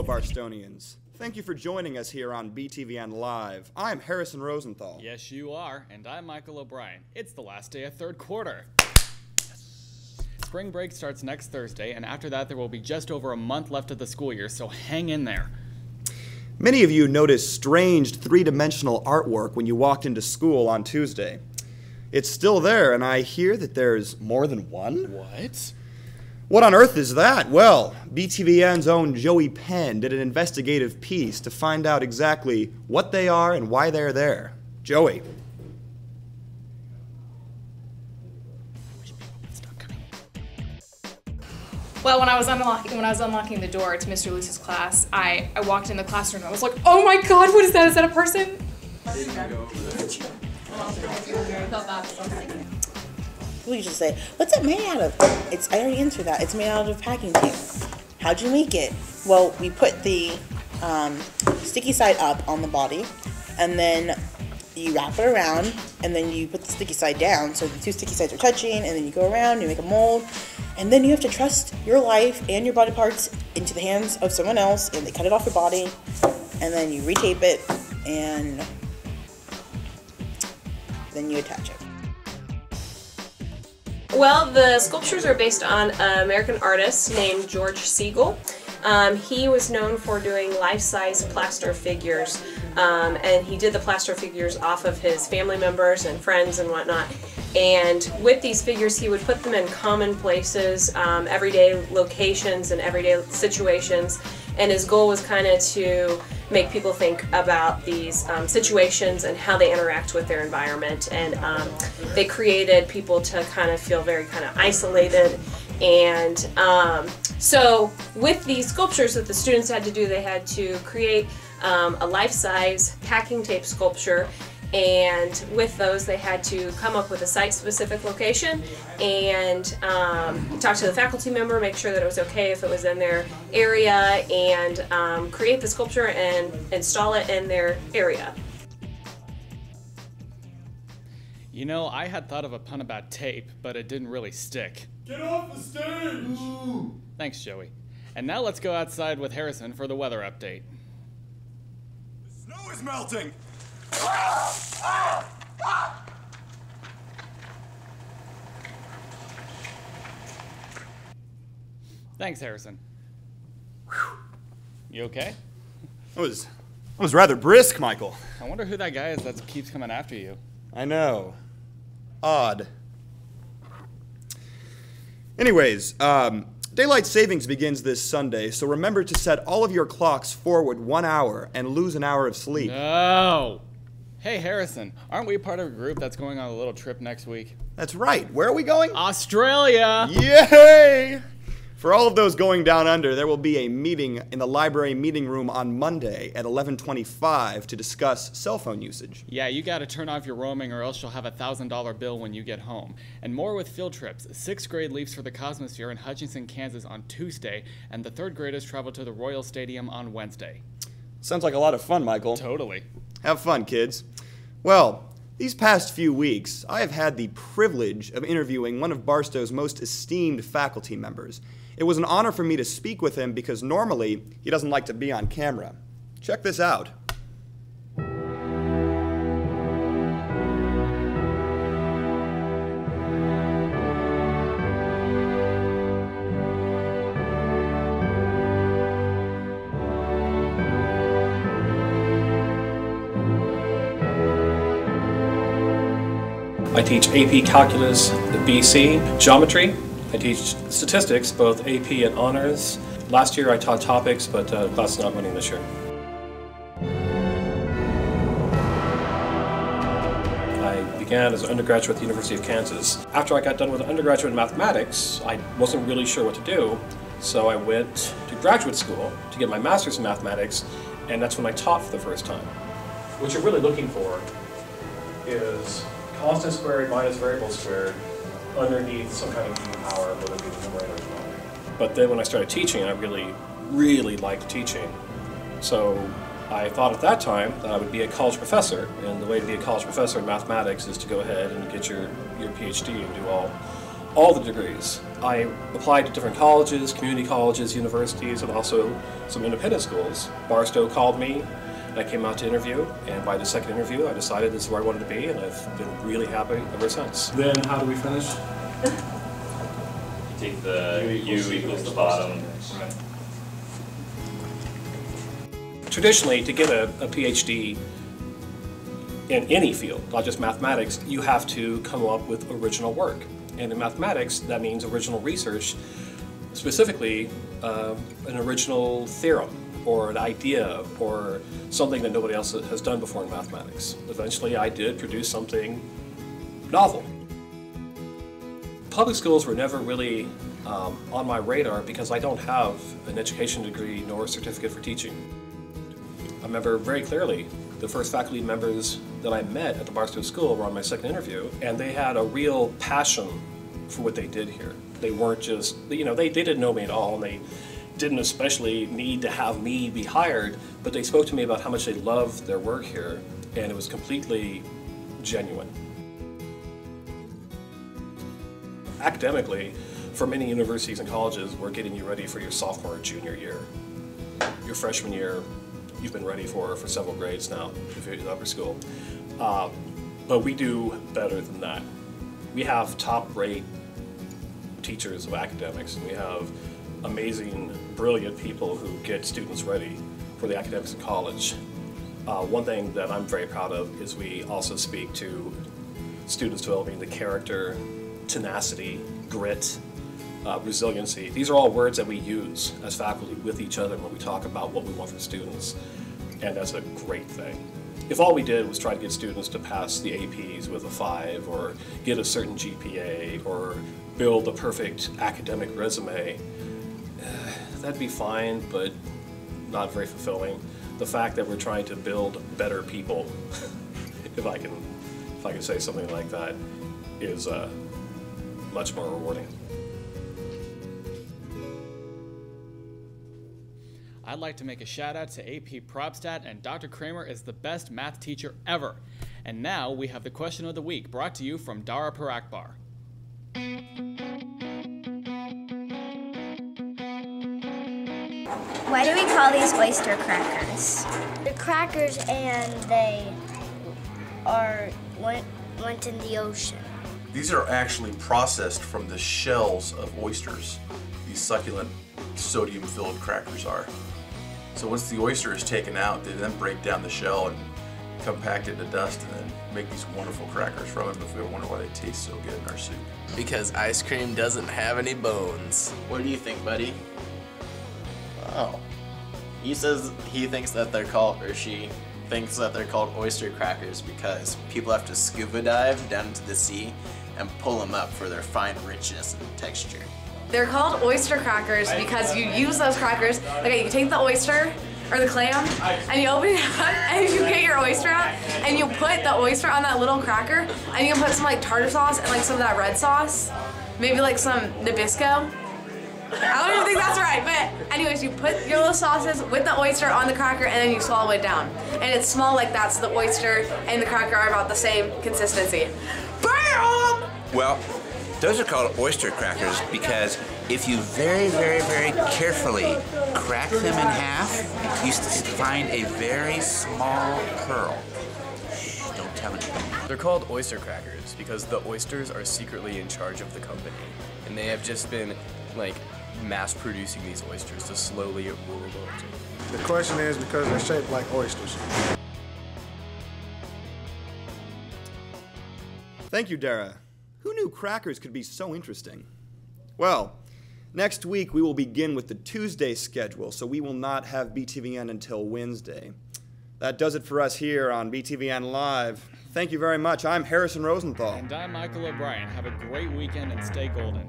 fellow Barstonians. Thank you for joining us here on BTVN Live. I'm Harrison Rosenthal. Yes, you are, and I'm Michael O'Brien. It's the last day of third quarter. Spring break starts next Thursday, and after that there will be just over a month left of the school year, so hang in there. Many of you noticed strange three-dimensional artwork when you walked into school on Tuesday. It's still there, and I hear that there's more than one? What? What on earth is that? Well, BTVN's own Joey Penn did an investigative piece to find out exactly what they are and why they're there. Joey. Well, when I was unlocking the door to Mr. Luce's class, I walked in the classroom and I was like, oh my god, what is that? Is that a person? We just say, what's it made out of? I already answered that. It's made out of packing tape. How'd you make it? Well, we put the sticky side up on the body, and then you wrap it around, and then you put the sticky side down, so the two sticky sides are touching, and then you go around, you make a mold, and then you have to trust your life and your body parts into the hands of someone else, and they cut it off your body, and then you retape it, and then you attach it. Well, the sculptures are based on an American artist named George Siegel. He was known for doing life-size plaster figures, and he did the plaster figures off of his family members and friends and whatnot. And with these figures, he would put them in common places, everyday locations and everyday situations. And his goal was kind of to make people think about these situations and how they interact with their environment. And they created people to kind of feel very kind of isolated. And so with these sculptures that the students had to do, they had to create a life-size packing tape sculpture. And with those, they had to come up with a site-specific location and talk to the faculty member, make sure that it was okay if it was in their area, and create the sculpture and install it in their area. You know, I had thought of a pun about tape, but it didn't really stick. Get off the stage! Ooh. Thanks, Joey. And now let's go outside with Harrison for the weather update. The snow is melting! Thanks, Harrison. You okay? That was rather brisk, Michael. I wonder who that guy is that keeps coming after you. I know. Odd. Anyways, daylight savings begins this Sunday, so remember to set all of your clocks forward 1 hour and lose an hour of sleep. No! Hey, Harrison, aren't we part of a group that's going on a little trip next week? That's right. Where are we going? Australia! Yay! For all of those going down under, there will be a meeting in the library meeting room on Monday at 11:25 to discuss cell phone usage. Yeah, you gotta turn off your roaming or else you'll have a $1,000 bill when you get home. And more with field trips. 6th grade leaves for the Cosmosphere in Hutchinson, Kansas on Tuesday, and the 3rd graders travel to the Royal Stadium on Wednesday. Sounds like a lot of fun, Michael. Totally. Have fun, kids. Well, these past few weeks, I have had the privilege of interviewing one of Barstow's most esteemed faculty members. It was an honor for me to speak with him because normally he doesn't like to be on camera. Check this out. I teach AP Calculus, the BC, Geometry. I teach statistics, both AP and honors. Last year I taught topics, but the class is not running this year. I began as an undergraduate at the University of Kansas. After I got done with undergraduate in mathematics, I wasn't really sure what to do, so I went to graduate school to get my master's in mathematics, and that's when I taught for the first time. What you're really looking for is constant squared minus variable squared underneath some kind of even power, whether it be the numerator or the denominator. But then when I started teaching, I really liked teaching. So I thought at that time that I would be a college professor, and the way to be a college professor in mathematics is to go ahead and get your PhD and do all all the degrees. I applied to different colleges, community colleges, universities, and also some independent schools. Barstow called me, and I came out to interview, and by the second interview, I decided this is where I wanted to be, and I've been really happy ever since. Then how do we finish? Take the U equals the bottom. Traditionally, to get a PhD in any field, not just mathematics, you have to come up with original work. And in mathematics, that means original research, specifically an original theorem or an idea or something that nobody else has done before in mathematics. Eventually, I did produce something novel. Public schools were never really on my radar because I don't have an education degree nor a certificate for teaching. I remember very clearly the first faculty members that I met at the Barstow School were on my second interview, and they had a real passion for what they did here. They weren't just, they didn't know me at all, and they didn't especially need to have me be hired, but they spoke to me about how much they loved their work here, and it was completely genuine. Academically, for many universities and colleges, we're getting you ready for your sophomore or junior year. Your freshman year, you've been ready for several grades now, if you're in upper school. But we do better than that. We have top-rate teachers of academics, and we have amazing, brilliant people who get students ready for the academics in college. One thing that I'm very proud of is we also speak to students developing the character, tenacity, grit, resiliency. These are all words that we use as faculty with each other when we talk about what we want from students, and that's a great thing. If all we did was try to get students to pass the APs with a 5 or get a certain GPA or build a perfect academic resume, that'd be fine, but not very fulfilling. The fact that we're trying to build better people, if I can say something like that, is much more rewarding. I'd like to make a shout out to AP Probstat, and Dr. Kramer is the best math teacher ever. And now we have the question of the week, brought to you from Dara Parakbar. Why do we call these oyster crackers? They're crackers and they went in the ocean. These are actually processed from the shells of oysters. These succulent sodium-filled crackers are. So once the oyster is taken out, they then break down the shell and compact it into dust and then make these wonderful crackers from it. If we wonder why they taste so good in our soup. Because ice cream doesn't have any bones. What do you think, buddy? Oh. He says he thinks that they're called, or she thinks that they're called oyster crackers because people have to scuba dive down into the sea and pull them up for their fine richness and texture. They're called oyster crackers because you use those crackers. Okay, you take the oyster or the clam and you open it up and you get your oyster out and you put the oyster on that little cracker and you can put some like tartar sauce and like some of that red sauce, maybe like some Nabisco. I don't even think that's right, but anyways, you put your little sauces with the oyster on the cracker and then you swallow it down. And it's small like that, so the oyster and the cracker are about the same consistency. BAM! Well, those are called oyster crackers because if you very, very, very carefully crack them in half, you find a very small pearl. Shh, don't tell anyone. They're called oyster crackers because the oysters are secretly in charge of the company. And they have just been, like, mass producing these oysters to slowly rule the world. The question is because they're shaped like oysters. Thank you, Dara. Who knew crackers could be so interesting? Well, next week we will begin with the Tuesday schedule, so we will not have BTVN until Wednesday. That does it for us here on BTVN Live. Thank you very much. I'm Harrison Rosenthal. And I'm Michael O'Brien. Have a great weekend and stay golden.